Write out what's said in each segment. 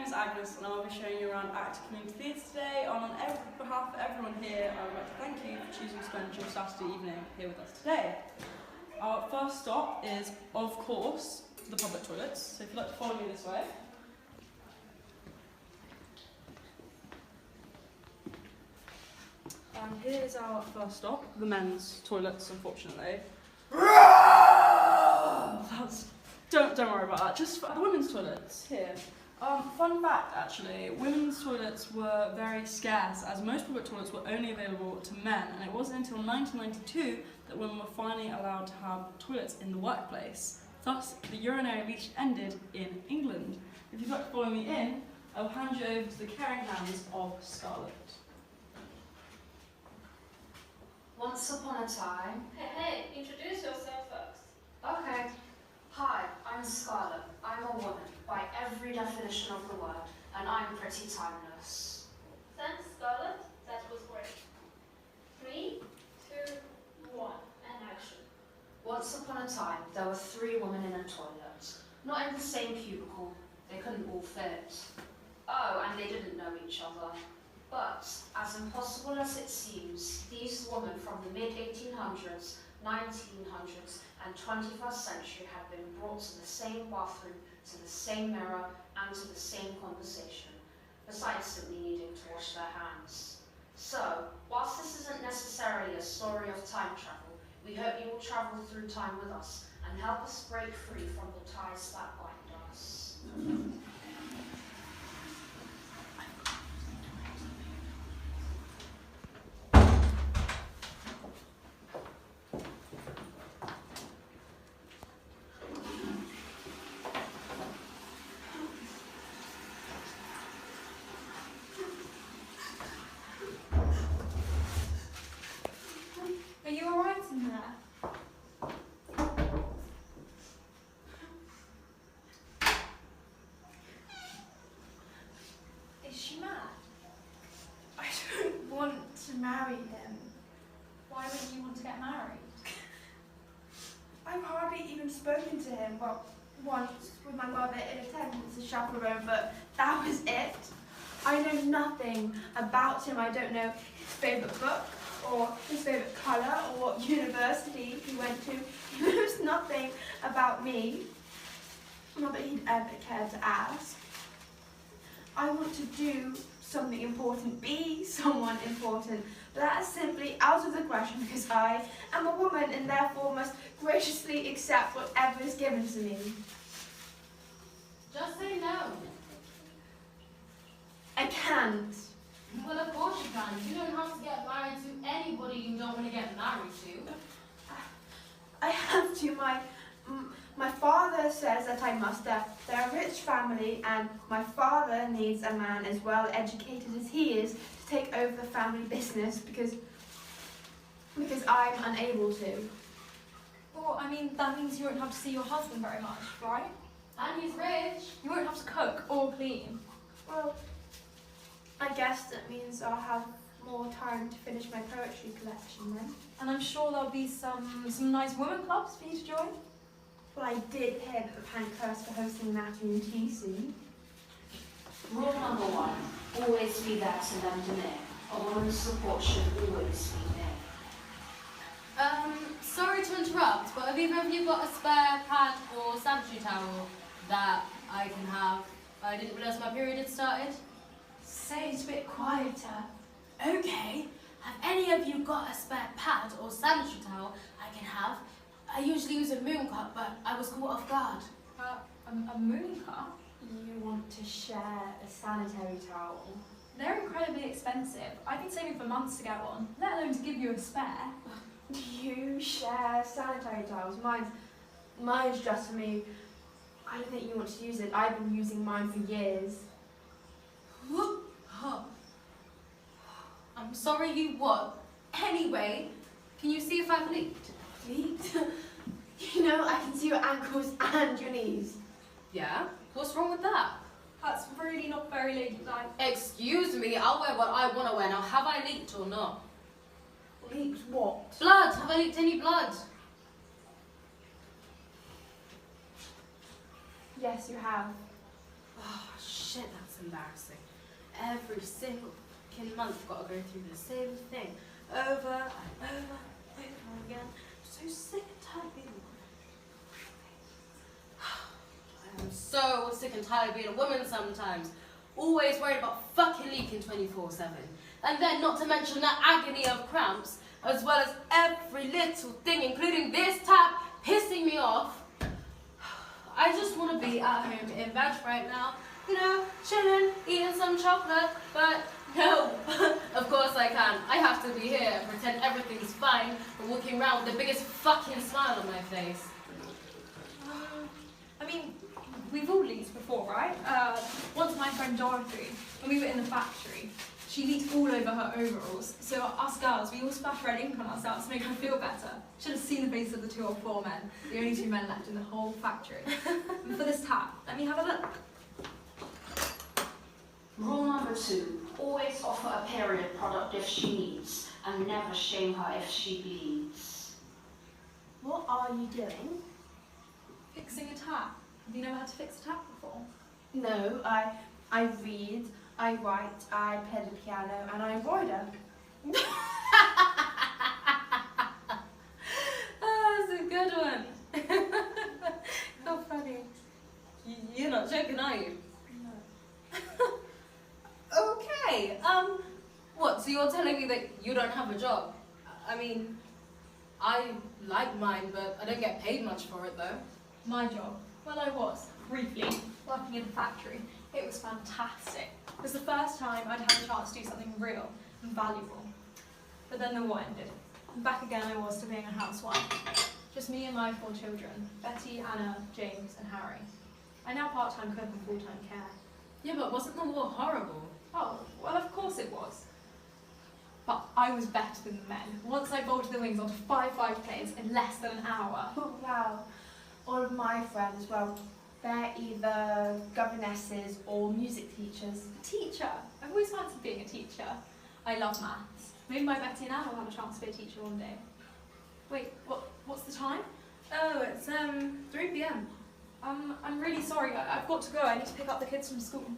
is Agnes and I'll be showing you around Acta Community Theatre today. And on behalf of everyone here, I would like to thank you for choosing to spend your Saturday evening here with us today. Our first stop is, of course, the public toilets. So if you'd like to follow me this way. And here is our first stop, the men's toilets, unfortunately. Don't worry about that, just for the women's toilets here. Fun fact actually, women's toilets were very scarce as most public toilets were only available to men, and it wasn't until 1992 that women were finally allowed to have toilets in the workplace. Thus, the urinary leech ended in England. If you'd like to follow me in, I will hand you over to the caring hands of Scarlett. Once upon a time... Hey, introduce yourself first. Okay. Hi, I'm Scarlett. I'm a woman, by every definition of the word, and I'm pretty timeless. Thanks, Scarlett. That was great. 3, 2, 1, and action. Once upon a time, there were 3 women in a toilet. Not in the same cubicle. They couldn't all fit. Oh, and they didn't know each other. But, as impossible as it seems, these women from the mid-1800s, 1900s, and 21st century had been brought to the same bathroom, to the same mirror, and to the same conversation, besides simply needing to wash their hands. So, whilst this isn't necessarily a story of time travel, we hope you will travel through time with us and help us break free from the ties that bind us. Are you alright in there? Is she mad? I don't want to marry him. Why wouldn't you want to get married? I've hardly even spoken to him, well, once with my mother in attendance as chaperone, but that was it. I know nothing about him. I don't know his favourite book, or his favourite colour, or what university he went to. He knows nothing about me. Not that he'd ever care to ask. I want to do something important, be someone important, but that is simply out of the question because I am a woman and therefore must graciously accept whatever is given to me. Just say no. I can't. Well, of course you can. You don't have to get married to anybody you don't want to get married to. I have to. My father says that I must. They're a rich family, and my father needs a man as well educated as he is to take over the family business because I'm unable to. Well, I mean, that means you won't have to see your husband very much, right? And he's rich. You won't have to cook or clean. Well, I guess that means I'll have more time to finish my poetry collection then. And I'm sure there'll be some nice women clubs for you to join. Well, I did hear that the Pankhurst for hosting an afternoon tea soon. Rule number 1, always be there to lend an ear. A woman's support should always be there. Sorry to interrupt, but have either of you got a spare pad or sanitary towel that I can have? I didn't realise my period had started. Say it a bit quieter. Okay, have any of you got a spare pad or sanitary towel I can have? I usually use a moon cup, but I was caught off guard. A moon cup? You want to share a sanitary towel? They're incredibly expensive. I've been saving for months to get one, let alone to give you a spare. You share sanitary towels. Mine's just for me. I don't think you want to use it. I've been using mine for years. I'm sorry, you what? Anyway, can you see if I've leaked? Feet? You know, I can see your ankles and your knees. Yeah? What's wrong with that? That's really not very ladylike. Excuse me, I'll wear what I want to wear. Now, have I leaked or not? Leaked what? Blood! Have I leaked any blood? Yes, you have. Oh, shit, that's embarrassing. Every single fucking month, got to go through the same thing over and over and over again. So sick and tired of being a woman. I am so sick and tired of being a woman sometimes. Always worried about fucking leaking 24/7. And then not to mention that agony of cramps, as well as every little thing, including this tap, pissing me off. I just want to be at home in bed right now, you know, chilling, eating some chocolate, but no, of course I can't. I have to be here and pretend everything's fine and walking around with the biggest fucking smile on my face. I mean, we've all leaked before, right? Once my friend Dorothy, when we were in the factory, she leaked all over her overalls. So us girls, we all splashed red ink on ourselves to make her feel better. Should have seen the faces of the 2 or 4 men, the only 2 men left in the whole factory. And for this tap, let me have a look. Rule number 2, always offer a period product if she needs, and never shame her if she bleeds. What are you doing? Fixing a tap. Have you never had to fix a tap before? No, I read, I write, I play the piano, and I embroider. Oh, that's a good one. How funny. You're not joking, are you? No. Okay, what, so you're telling me that you don't have a job? I mean, I like mine, but I don't get paid much for it though. My job? Well, I was, briefly, working in a factory. It was fantastic. It was the first time I'd had a chance to do something real and valuable. But then the war ended. And back again I was to being a housewife. Just me and my 4 children, Betty, Anna, James and Harry. I now part-time cook and full-time care. Yeah, but wasn't the war horrible? Oh, well of course it was. But I was better than the men. Once I bolted the wings onto 5 planes in less than an hour. Oh, wow. All of my friends, well, they're either governesses or music teachers. A teacher. I've always fancied being a teacher. I love maths. Maybe my Betty and Anna will have a chance to be a teacher one day. Wait, what's the time? Oh, it's 3 p.m. I'm really sorry. I've got to go. I need to pick up the kids from school.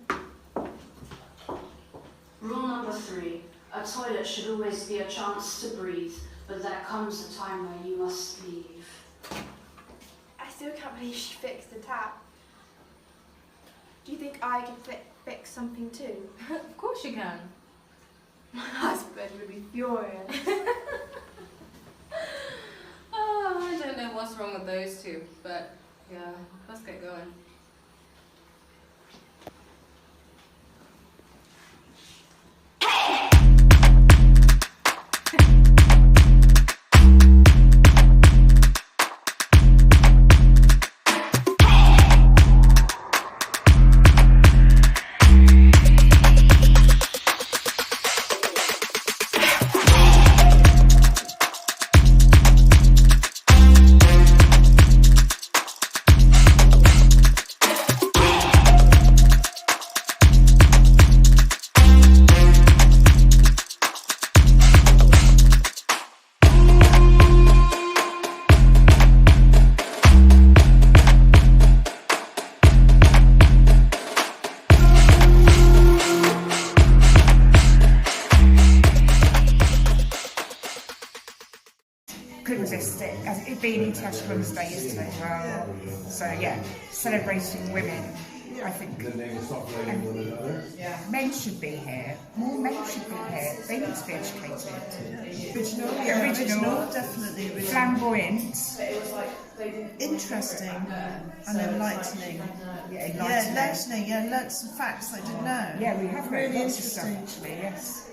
Rule number 3, a toilet should always be a chance to breathe, but there comes a time where you must leave. I still can't believe she fixed the tap. Do you think I could fix something too? Of course you can. My husband would be furious. Oh, I don't know what's wrong with those 2, but yeah, let's get going. Couldn't resist it, as it being International Women's Day yesterday as well. So yeah, celebrating women, I think. And men should be here. More men should be here. They need to be educated. Original, Yeah, original. definitely original. Flamboyant. Interesting and enlightening. Yeah, Yeah, enlightening. Yeah, learnt some facts I didn't know. Yeah, we have read Really lots of stuff interesting. actually, yes.